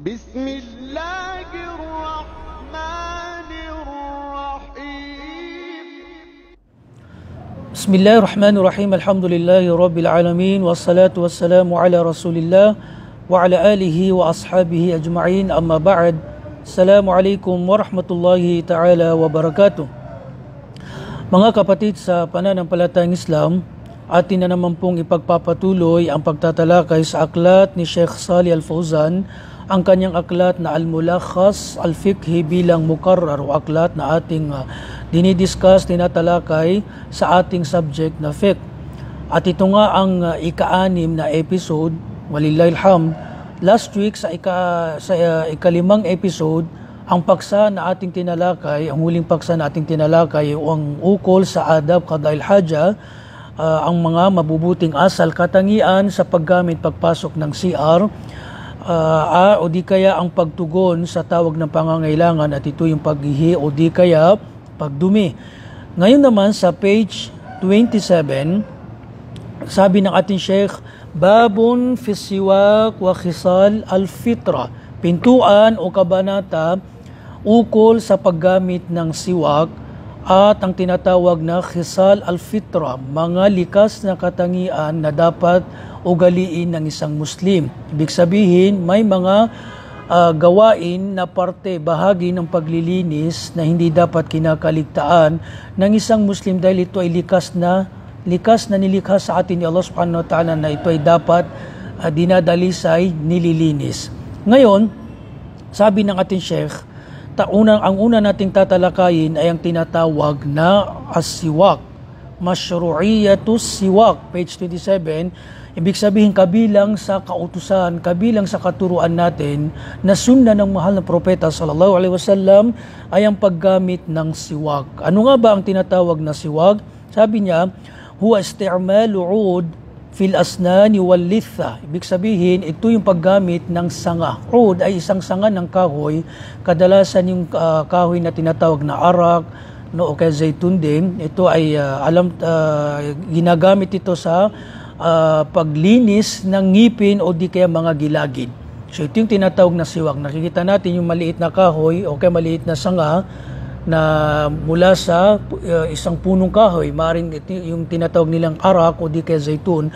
بسم الله الرحمن الرحيم بسم الله الرحمن الرحيم الحمد لله رب العالمين والصلاة والسلام على رسول الله وعلى آله وأصحابه أجمعين أما بعد السلام عليكم ورحمة الله تعالى وبركاته. Mga kapatid sa pananampalatayang Islam, atin na naman pong ipagpapatuloy ang pagtatalakay sa aklat ni Sheikh Salih Al-Fawzan, ang kanyang aklat na Al-Mulakhas Al-Fiqhi bilang mukarrar o aklat na ating dinidiscuss, tinatalakay sa ating subject na fiqh. At ito nga ang ika-6 na episode, walillahil hamd. Last week sa ika-5 episode, ang paksa na ating tinalakay, ang huling paksa na ating tinalakay, ang ukol sa adab qada'il haja, ang mga mabubuting asal katangian sa paggamit pagpasok ng CR, o di kaya ang pagtugon sa tawag ng pangangailangan, at ito yung paghihi o di kaya pagdumi. Ngayon naman sa page 27, sabi ng ating Sheikh, Babun fi siwak wa khisal al-fitra, pintuan o kabanata ukol sa paggamit ng siwak at ang tinatawag na khisal al-fitra, mga likas na katangian na dapat ugaliin ng isang Muslim. Ibig sabihin, may mga gawain na parte, bahagi ng paglilinis na hindi dapat kinakaligtaan ng isang Muslim dahil ito ay likas na nilikha sa atin ni Allah subhanahu wa ta'ala na ito ay dapat dinadalisay, nililinis. Ngayon, sabi ng ating Sheikh, ang una nating tatalakayin ay ang tinatawag na as-siwak, masyru'iyatus siwak, page 27. Ibig sabihin, kabilang sa kautusan, kabilang sa katuruan natin na sunna ng mahal na propeta sallallahu alaihi wasallam ay ang paggamit ng siwak. Ano nga ba ang tinatawag na siwak? Sabi niya, huwa isti'malu 'ud fil asnani wal litha. Ibig sabihin, ito yung paggamit ng sanga. 'Ud ay isang sanga ng kahoy, kadalasan yung kahoy na tinatawag na arak, o kaya zaytun din. Ito ay ginagamit ito sa paglinis ng ngipin o di kaya mga gilagid. So ito yung tinatawag na siwak. Nakikita natin yung maliit na kahoy o kaya maliit na sanga na mula sa isang punong kahoy, maaaring yung tinatawag nilang arak o di kaya zaytun,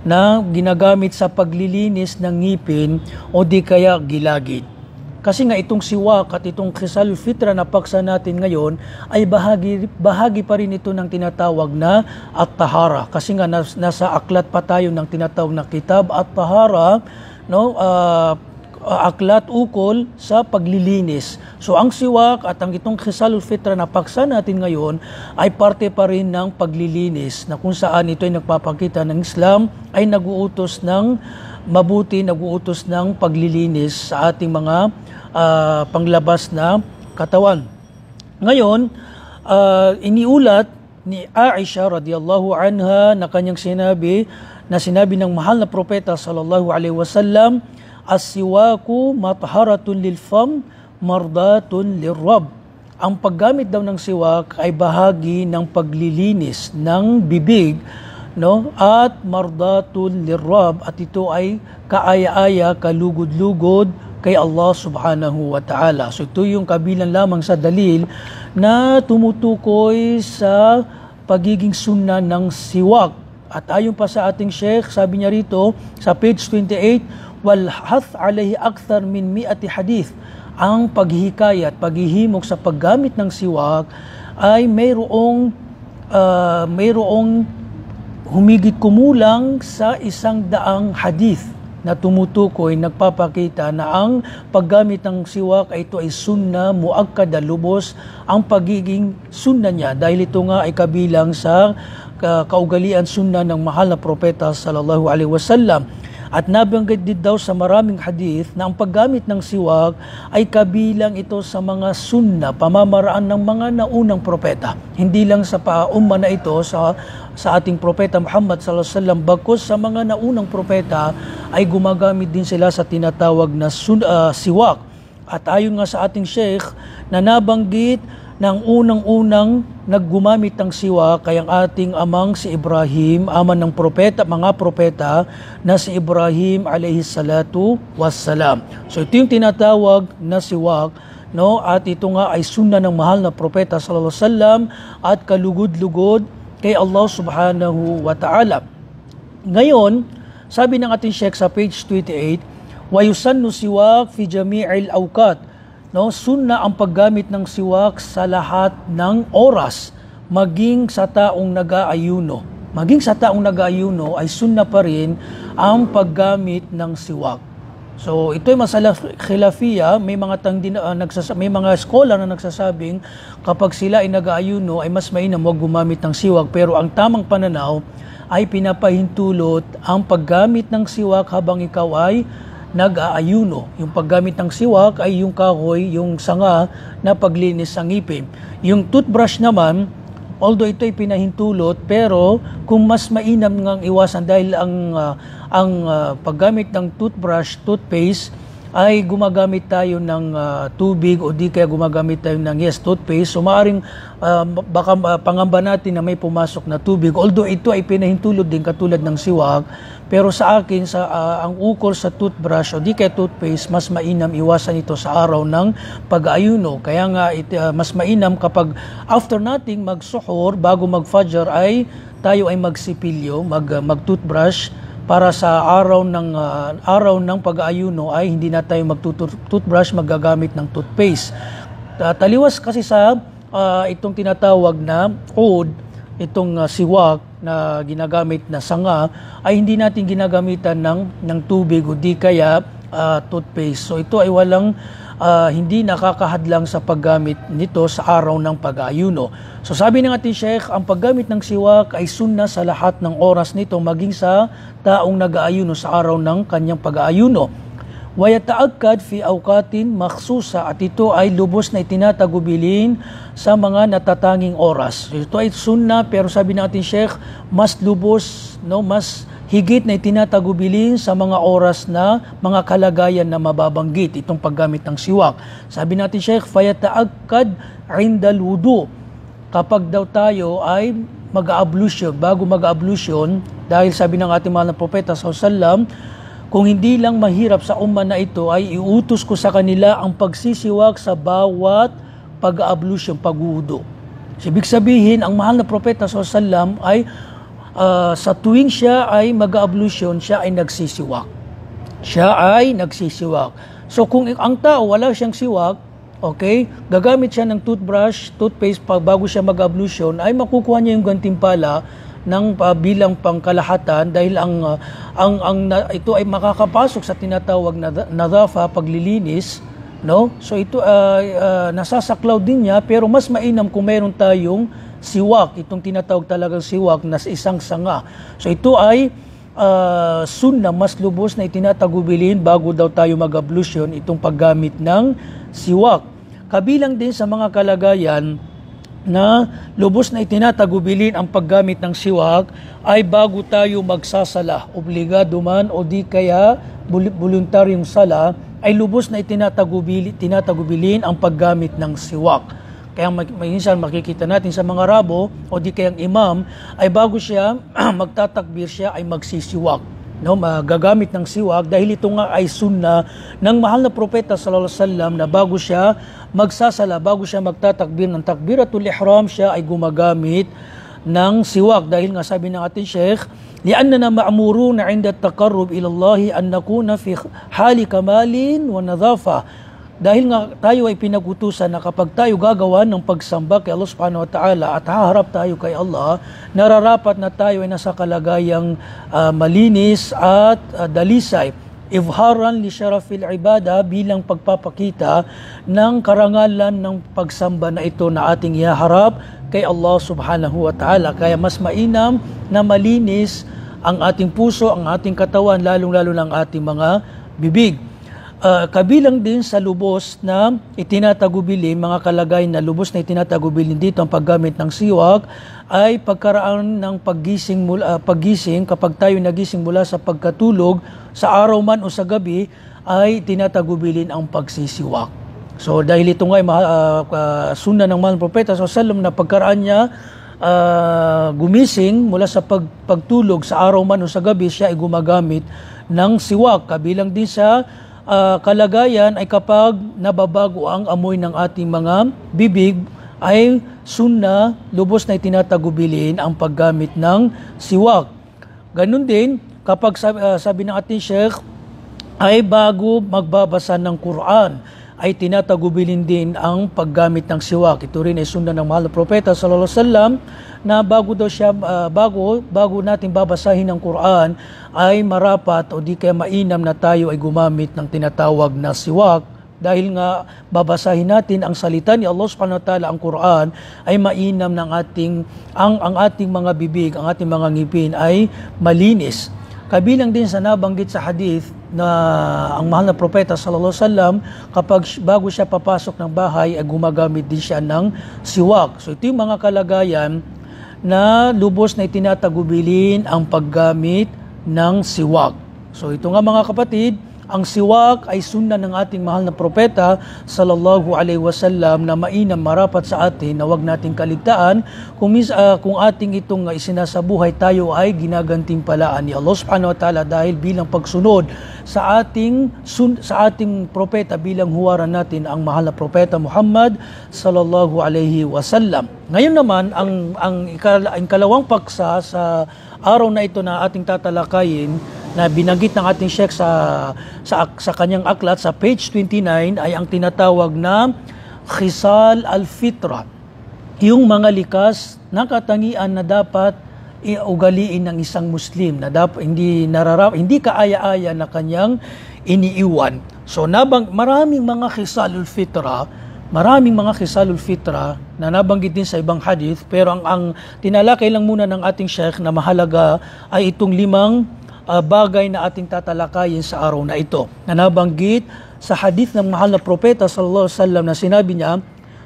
na ginagamit sa paglilinis ng ngipin o di kaya gilagid. Kasi nga itong siwak at itong khisal al-fitra na paksa natin ngayon ay bahagi pa rin ito ng tinatawag na at-tahara. Kasi nga nasa aklat pa tayo ng tinatawag na kitab at-tahara, aklat ukol sa paglilinis. So ang siwak at ang itong khisal al-fitra na paksa natin ngayon ay parte pa rin ng paglilinis, na kung saan ito ay nagpapakita ng Islam ay naguutos ng mabuti, naguutos ng paglilinis sa ating mga panglabas na katawan. Ngayon, iniulat ni Aisha radhiyallahu anha na kanyang sinabi ng mahal na propeta sallallahu alaihi wasallam, as-siwaku matharatun lil fam mardatun lirrabb. Ang paggamit daw ng siwak ay bahagi ng paglilinis ng bibig, at mardatun lirrabb, at ito ay kaaya-aya, kalugod-lugod kay Allah subhanahu wa ta'ala. So ito yung kabilang lamang sa dalil na tumutukoy sa pagiging sunna ng siwak. At ayon pa sa ating Sheikh, sabi niya rito sa page 28, wal hath alayhi akthar min mi'ati hadith. Ang paghihikayat, paghihimok sa paggamit ng siwak ay mayroong humigit kumulang sa 100 hadith na tumutukoy, nagpapakita na ang paggamit ng siwak ay ito ay sunna, muakkada, lubos ang pagiging sunna niya, dahil ito nga ay kabilang sa kaugalian sunna ng mahal na propeta sallallahu alaihi wasallam. At nabanggit din daw sa maraming hadith na ang paggamit ng siwak ay kabilang ito sa mga sunna, pamamaraan ng mga naunang propeta. Hindi lang sa paumma na ito sa ating propeta Muhammad sallallahu alaihi wasallam, bagkus sa mga naunang propeta ay gumagamit din sila sa tinatawag na siwak. At ayon nga sa ating Sheikh na nabanggit na ang unang-unang naggumamit ng siwak ay ang ating amang si Ibrahim, ama ng mga propeta na si Ibrahim alayhi salatu wassalam. So ito yung tinatawag na siwak, no? At ito nga ay sunna ng mahal na propeta sallallahu alaihi wasallam at kalugod-lugod kay Allah subhanahu wa ta'ala. Ngayon, sabi ng ating Sheikh sa page 28, wa yusannu siwak fi jami'il awqat. No, sunna ang paggamit ng siwak sa lahat ng oras, maging sa taong nag-aayuno. Maging sa taong nag-aayuno ay sunna pa rin ang paggamit ng siwak. So ito ay masala khilafiyya, may mga scholar na nagsasabing kapag sila ay nag-aayuno ay mas mainam wag gumamit ng siwak, pero ang tamang pananaw ay pinapahintulot ang paggamit ng siwak habang ikaw ay nag-aayuno. Yung paggamit ng siwak ay yung kahoy, yung sanga na paglinis ng ngipin. Yung toothbrush naman, although ito ay pinahintulot, pero kung mas mainam ngang iwasan dahil ang paggamit ng toothpaste ay gumagamit tayo ng tubig o di kaya gumagamit tayo ng toothpaste. So maaaring baka pangamba natin na may pumasok na tubig. Although ito ay pinahintulot din katulad ng siwak, pero sa akin, ang ukol sa toothbrush o di kaya toothpaste, mas mainam iwasan ito sa araw ng pag-aayuno. Kaya nga mas mainam kapag after nating magsuhor, bago mag-fajr ay tayo ay magsipilyo, mag-toothbrush, para sa araw ng pag-aayuno ay hindi na tayo mag-toothbrush, magagamit ng toothpaste. Taliwas kasi sa itong tinatawag na oud, itong siwak na ginagamit na sanga, ay hindi natin ginagamitan ng tubig o di kaya toothpaste. So ito ay hindi nakakahadlang sa paggamit nito sa araw ng pag-aayuno. So sabi ng ating Sheikh, ang paggamit ng siwak ay sunna sa lahat ng oras nito, maging sa taong nag-aayuno sa araw ng kanyang pag-aayuno. Wa yata'akkad fi awqatin makhsusa, at ito ay lubos na itinatagubilin sa mga natatanging oras. So ito ay sunna, pero sabi ng ating Sheikh, mas lubos, mas higit na itinatagubilin sa mga oras na mga kalagayan na mababanggit itong paggamit ng siwak. Sabi natin Sheikh, fayata'akkad 'indal wudu, kapag daw tayo ay mag-ablusyon, bago mag-ablusyon, dahil sabi ng ating mahal na propeta sallallahu alaihi wasallam, kung hindi lang mahirap sa umma na ito, ay iutos ko sa kanila ang pagsisiwak sa bawat pag-ablusyon, pag-wudu. Ibig sabihin, ang mahal na propeta sallallahu alaihi wasallam ay sa tuwing siya ay mag-ablusyon, siya ay nagsisiwak. So kung ang tao wala siyang siwak, okay, gagamit siya ng toothpaste bago siya mag-ablusyon, ay makukuha niya yung gantimpala ng bilang pangkalahatan, dahil ito ay makakapasok sa tinatawag na nadhafa, paglilinis, no? So ito nasasaklaw din niya, pero mas mainam kung meron tayong siwak, itong tinatawag talagang siwak na isang sanga. So ito ay sunna, mas lubos na itinatagubilin bago daw tayo mag-ablusyon, itong paggamit ng siwak. Kabilang din sa mga kalagayan na lubos na itinatagubilin ang paggamit ng siwak ay bago tayo magsasala, obligado man o di kaya voluntaryong sala, ay lubos na itinatagubilin ang paggamit ng siwak. Kaya minsan makikita natin sa mga rabo o di kayang imam ay bago siya magtatakbir, siya ay magsisiwak, magagamit ng siwak, dahil ito nga ay sunna ng mahal na propeta sallallahu alaihi wasallam na bago siya magsasala, bago siya magtatakbir ng takbiratul ihram, siya ay gumagamit ng siwak. Dahil nga sabi ng ating Sheikh, li'annana ma'muruna 'inda at-taqarrub ila Allah an nakuna fi hali kamalin wa nadhafa. Dahil nga tayo ay pinagutusan na kapag tayo gagawa ng pagsamba kay Allah subhanahu wa ta'ala at haharap tayo kay Allah, nararapat na tayo ay nasa kalagayang malinis at dalisay. Ibharan li syarafil ibada, bilang pagpapakita ng karangalan ng pagsamba na ito na ating ihaharap kay Allah subhanahu wa ta'ala. Kaya mas mainam na malinis ang ating puso, ang ating katawan, lalong-lalo ng ating mga bibig. Kabilang din sa lubos na itinatagubilin, mga kalagayan na lubos na itinatagubilin dito ang paggamit ng siwak, ay pagkaraan ng paggising, kapag tayo nagising mula sa pagkatulog, sa araw man o sa gabi, ay tinatagubilin ang pagsisiwak. So dahil ito nga ay sunna ng mahal na propeta sallallahu na pagkaraan niya gumising mula sa pagtulog sa araw man o sa gabi, siya ay gumagamit ng siwak. Kabilang din sa kalagayan ay kapag nababago ang amoy ng ating mga bibig, ay sunna, lubos na itinatagubilin ang paggamit ng siwak. Ganun din, kapag sabi ng ating Sheikh, ay bago magbabasa ng Quran, ay tinatagubilin din ang paggamit ng siwak. Ito rin ay sunna ng mahal na propeta sallallahu alaihi wasallam na bago daw siya bago natin babasahin ang Quran ay marapat o di kaya mainam na tayo ay gumamit ng tinatawag na siwak. Dahil nga babasahin natin ang salita ni Allah subhanahu wa ta'ala, ang Quran, ay mainam ng ang ating mga bibig, ang ating mga ngipin ay malinis. Kabilang din sa nabanggit sa hadith na ang mahal na propeta sallallahu alaihi wasallam, kapag bago siya papasok ng bahay ay gumagamit din siya ng siwak. So ito yung mga kalagayan na lubos na itinatagubilin ang paggamit ng siwak. So ito nga mga kapatid, ang siwak ay sunna ng ating mahal na propeta sallallahu alaihi wasallam na mainam, marapat sa atin na wag nating kaligtaan kung ating itong isinasabuhay, tayo ay ginagantimpalaan ni Allah subhanahu wa ta'ala dahil bilang pagsunod sa ating propeta, bilang huwaran natin ang mahal na propeta Muhammad sallallahu alaihi wasallam. Ngayon naman ang ikalawang paksa sa araw na ito na ating tatalakayin, na binanggit ng ating Sheikh sa kanyang aklat sa page 29, ay ang tinatawag na Khisal al-Fitra. Yung mga likas na katangian na dapat iugaliin ng isang Muslim, na dapat hindi kaaya-aya na kanyang iniiwan. So maraming mga Khisalul Fitra na nabanggit din sa ibang hadith, pero ang tinalakay lang muna ng ating Sheikh na mahalaga ay itong 5 bagay na ating tatalakayin sa araw na ito, na nabanggit sa hadith ng mahal na propeta sallallahu alaihi wasallam na sinabi niya,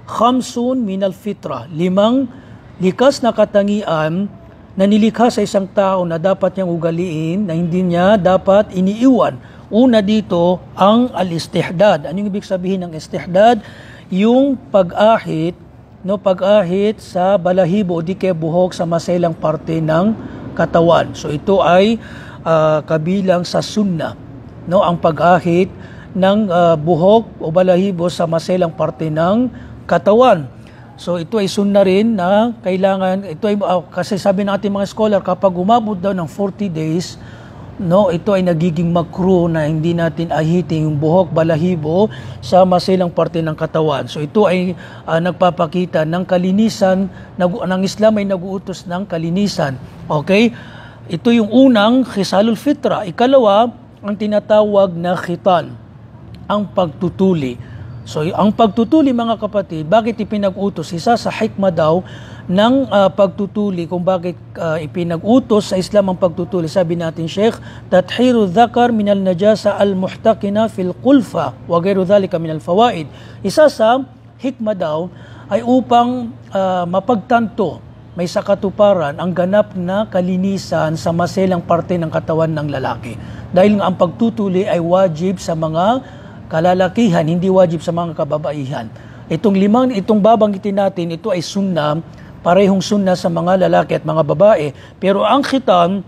khamsun minal fitra, 5 likas na katangian na nilikha sa isang tao na dapat niyang ugaliin, na hindi niya dapat iniiwan. Una dito ang al-istihdad. Ano yung ibig sabihin ng istihdad? Yung pag-ahit sa balahibo o di kaya buhok sa maselang parte ng katawan. So ito ay kabilang sa sunna, ang pag-ahit ng buhok o balahibo sa maselang parte ng katawan. So ito ay sunna rin na kailangan, ito ay kasi sabi ng ating mga scholar, kapag umabot daw ng 40 days, ito ay nagiging makruh na hindi natin ahitin yung buhok, balahibo sa maselang parte ng katawan. So ito ay nagpapakita ng kalinisan, ng Islam ay nag-uutos ng kalinisan. Okay? Ito yung unang Khisalul Fitra. Ikalawa, ang tinatawag na khitan, ang pagtutuli. So ang pagtutuli mga kapatid, bakit ipinag-utos? Isa sa hikmah daw ng pagtutuli, kung bakit ipinag-utos sa Islam ang pagtutuli. Sabi natin Sheikh, tathiru dhakar minal najasa al-muhtakina fil qulfa wa ghayru dhalika minal fawaid. Isa sa hikmah daw ay upang mapagtanto, may sakatuparan ang ganap na kalinisan sa maselang parte ng katawan ng lalaki. Dahil nga ang pagtutuli ay wajib sa mga kalalakihan, hindi wajib sa mga kababaihan. Itong babanggitin natin, ito ay sunna, parehong sunna sa mga lalaki at mga babae. Pero ang khitan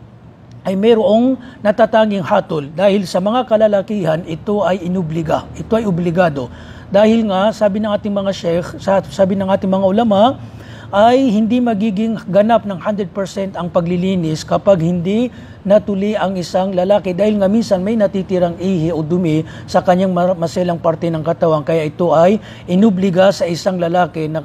ay mayroong natatanging hatol. Dahil sa mga kalalakihan, ito ay inubliga. Ito ay obligado. Dahil nga, sabi ng ating mga sheikh, sabi ng ating mga ulama, ay hindi magiging ganap ng 100% ang paglilinis kapag hindi natuli ang isang lalaki, dahil nga minsan may natitirang ihi o dumi sa kanyang maselang parte ng katawan. Kaya ito ay inubliga sa isang lalaki na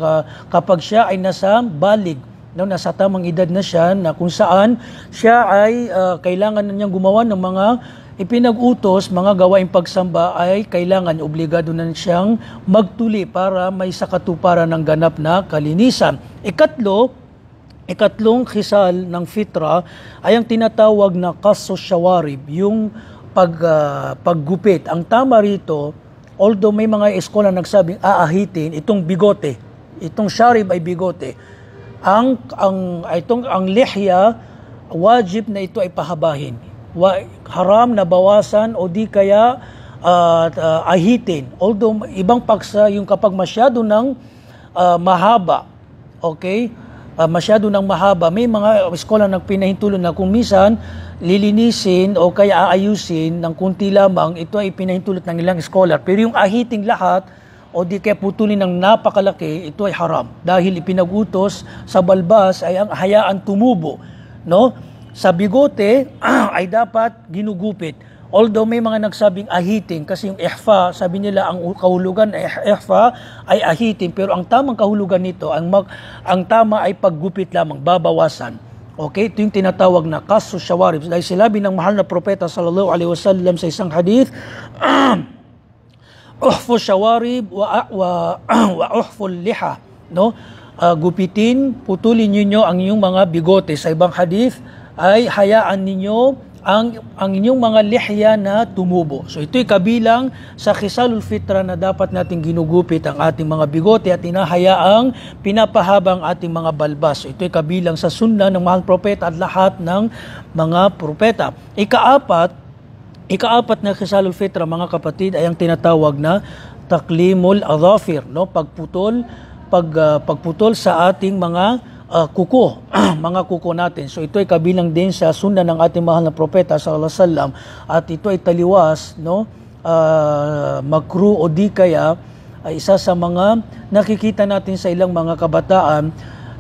kapag siya ay nasa balig, nasa tamang edad na siya, na kung saan siya ay kailangan na niyang gumawa ng mga ipinag-utos, mga gawaing pagsamba, ay kailangan, obligado na siyang magtuli para may sakatuparan ng ganap na kalinisan. Ikatlong khisal ng fitra ay ang tinatawag na qassu shawarib, yung paggupit. Ang tama rito, although may mga eskola nagsabing aahitin, itong bigote, itong sharib ay bigote. Ang lihya, wajib na ito ay pahabahin. Haram na bawasan o di kaya ahitin. Although ibang paksa yung kapag masyado ng mahaba, okay? Masyado ng mahaba, may mga eskola na pinahintulot na kung minsan lilinisin o kaya aayusin ng kunti lamang, ito ay pinahintulot ng ilang scholar. Pero yung ahiting lahat o di kaya putulin ng napakalaki, ito ay haram. Dahil ipinag-utos sa balbas ay ang hayaan tumubo. No? Sa bigote ay dapat ginugupit. Although may mga nagsabing ahitin, kasi yung ihfa, sabi nila ang kahulugan ihfa ay ahitin, pero ang tamang kahulugan nito, ang tama ay paggupit lamang, babawasan. Okay, ito yung tinatawag na kasu shawarib. Dahil sinabi ng mahal na propeta sallallahu alaihi wasallam sa isang hadith, uhfu shawarib wa uhfu liha, no? Gupitin, putulin niyo ang inyong mga bigote. Sa ibang hadith ay hayaan ninyo ang inyong mga lihya na tumubo. So ito'y kabilang sa khisalul fitra na dapat nating ginugupit ang ating mga bigote at inahayaang pinapahabang ating mga balbas. So ito'y kabilang sa sunna ng mahal propeta at lahat ng mga propeta. Ikaapat na khisalul fitra, mga kapatid, ay ang tinatawag na taklimul adhafir, no? Pagputol sa ating mga kuko, mga kuko natin. So ito ay kabilang din sa sunna ng ating mahal na propeta sallallahu alaihi wasallam, at ito ay taliwas, no? Makruh o di kaya ay isa sa mga nakikita natin sa ilang mga kabataan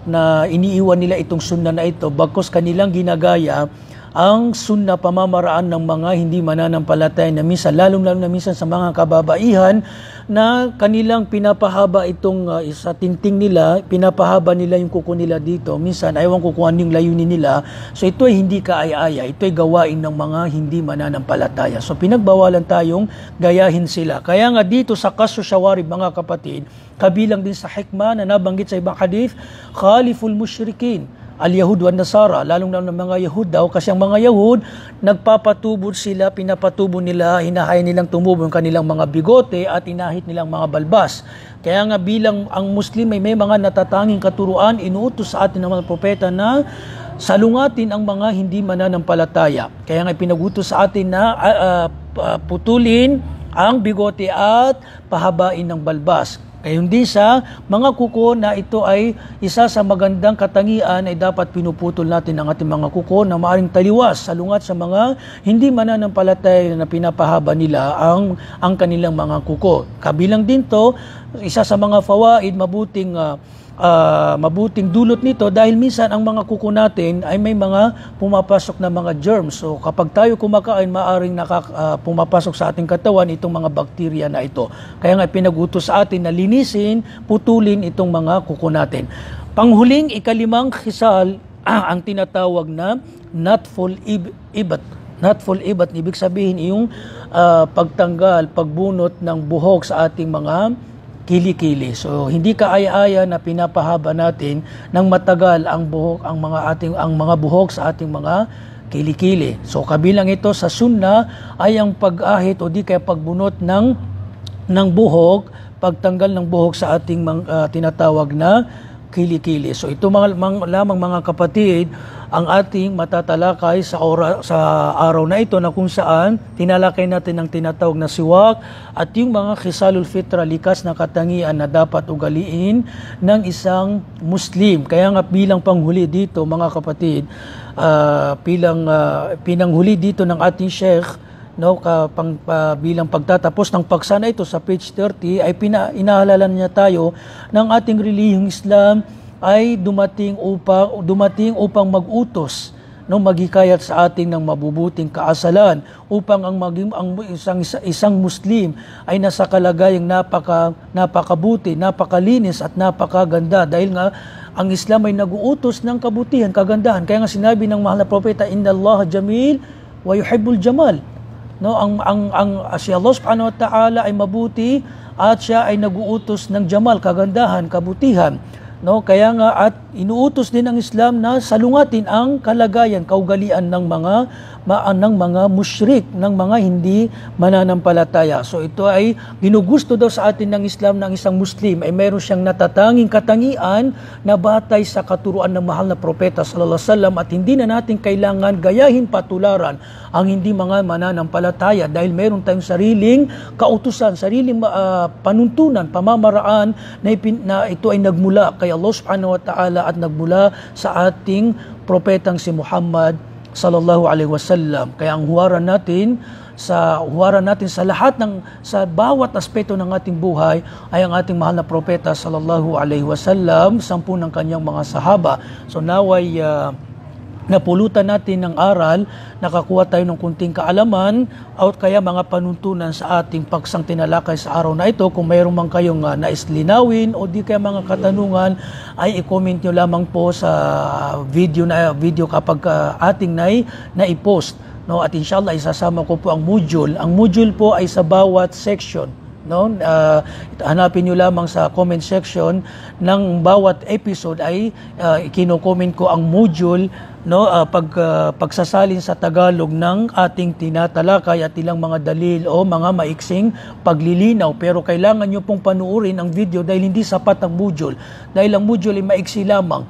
na iniiwan nila itong sunna na ito bagkus kanilang ginagaya ang sunna pamamaraan ng mga hindi mananampalataya na minsan, lalong-lalo na minsan sa mga kababaihan na kanilang pinapahaba itong sa tingting nila, pinapahaba nila yung kuko nila dito. Minsan, ayaw ko kung anong layunin nila. So ito ay hindi kaaya-aya, ito ay gawain ng mga hindi mananampalataya. So pinagbawalan tayong gayahin sila. Kaya nga dito sa kasu shawarib, mga kapatid, kabilang din sa hikmah na nabanggit sa ibang hadith, khaliful musyrikin, al-Yahud wa Nasara, lalong-lalo ng mga Yahud daw, kasi ang mga Yahud, nagpapatubo sila, pinapatubo nila, hinahay nilang tumubo ang kanilang mga bigote at inahit nilang mga balbas. Kaya nga bilang ang Muslim ay may mga natatanging katuruan, inuutos sa atin ng mga propeta na salungatin ang mga hindi mananampalataya. Kaya nga pinagutos sa atin na putulin ang bigote at pahabain ng balbas. Gayon din sa mga kuko na ito ay isa sa magandang katangian ay dapat pinuputol natin ang ating mga kuko na maaring taliwas salungat sa mga hindi mananampalataya na pinapahaba nila ang kanilang mga kuko. Kabilang din to, isa sa mga fawaid, mabuting dulot nito dahil minsan ang mga kuko natin ay may mga pumapasok na mga germs. So kapag tayo kumakain, maaring pumapasok sa ating katawan itong mga bakterya na ito. Kaya nga pinag-utos sa atin na linisin, putulin itong mga kuko natin. Panghuling ikalimang khisal ang tinatawag na natful ibat. Natful ibat, ibig sabihin yung pagtanggal, pagbunot ng buhok sa ating mga kilikili. So hindi kaaya-aya na pinapahaba natin ng matagal ang mga buhok sa ating mga kilikili. So kabilang ito sa sunna ay ang pag-ahit o di kaya pagbunot ng buhok, pagtanggal ng buhok sa ating tinatawag na kilikili. So ito lamang mga kapatid ang ating matatalakay sa araw na ito, na kung saan tinalakay natin ang tinatawag na siwak at yung mga khisalul fitra, likas na katangian na dapat ugaliin ng isang Muslim. Kaya nga bilang panghuli dito, mga kapatid, pinanghuli dito ng ating Sheikh, no, bilang pagtatapos ng paksa na ito sa page 30 ay inaalala niya tayo ng ating relihiyong Islam ay dumating upang mag-utos, no, maghikayat sa ating ng mabubuting kaasalan upang ang isang Muslim ay nasa kalagayang napakabuti, napakalinis at napakaganda, dahil nga ang Islam ay nag-uutos ng kabutihan, kagandahan. Kaya nga sinabi ng mahal na propeta, Inna Allah jamil wa yuhibbul jamal. No, si Allah subhanahu wa ta'ala ay mabuti at siya ay nag-uutos ng jamal, kagandahan, kabutihan. No, kaya nga at inuutos din ang Islam na salungatin ang kalagayan, kaugalian ng mga ng mga musyrik, ng mga hindi mananampalataya. So ito ay ginugusto daw sa atin ng Islam ng isang Muslim ay mayroon siyang natatanging katangian na batay sa katuruan ng mahal na propeta sallallahu alaihi wasallam, at hindi na natin kailangan gayahin patularan ang hindi mga mananampalataya dahil mayroon tayong sariling kautusan, sariling panuntunan, pamamaraan na ito ay nagmula kay Allah subhanahu wa ta'ala at nagmula sa ating propetang si Muhammad sallallahu alaihi wasallam. Kaya ang huwaran natin sa lahat sa bawat aspeto ng ating buhay ay ang ating mahal na propeta sallallahu alaihi wasallam, 10 ng kanyang mga sahaba. So naway napulutan natin ng aral, nakakuha tayo ng kunting kaalaman at kaya mga panuntunan sa ating pagsang tinalakay sa araw na ito. Kung mayroon man kayong nais linawin o di kaya mga katanungan, ay i-comment nyo lamang po sa video kapag ating na-i-post. No? At inshallah isasama ko po ang module. Ang module po ay sa bawat section. No, hanapin niyo lamang sa comment section ng bawat episode ay kino-comment ko ang module, no, pagsasalin sa Tagalog ng ating tinatalakay at ilang mga dalil o mga maiksing paglilinaw. Pero kailangan niyo pong panuorin ang video dahil hindi sapat ang module, dahil ang module ay maiksi lamang.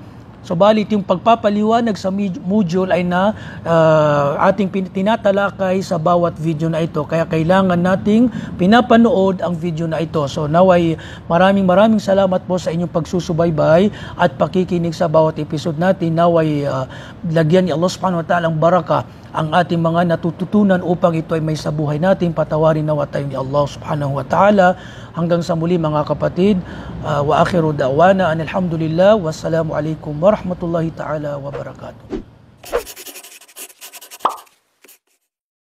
So balit yung pagpapaliwanag sa module ay ating tinatalakay sa bawat video na ito. Kaya kailangan nating pinapanood ang video na ito. So naway maraming salamat po sa inyong pagsusubaybay at pakikinig sa bawat episode natin. Naway lagyan ni Allah subhanahu wa ta'ala ang baraka ang ating mga natututunan upang ito ay may sa buhay natin. Patawarin nawa tayo ni Allah subhanahu wa ta'ala. Hanggang sa muli mga kapatid, wa akhiru da'wana anil hamdulillah, wassalamu alaikum warahmatullahi ta'ala wabarakatuh.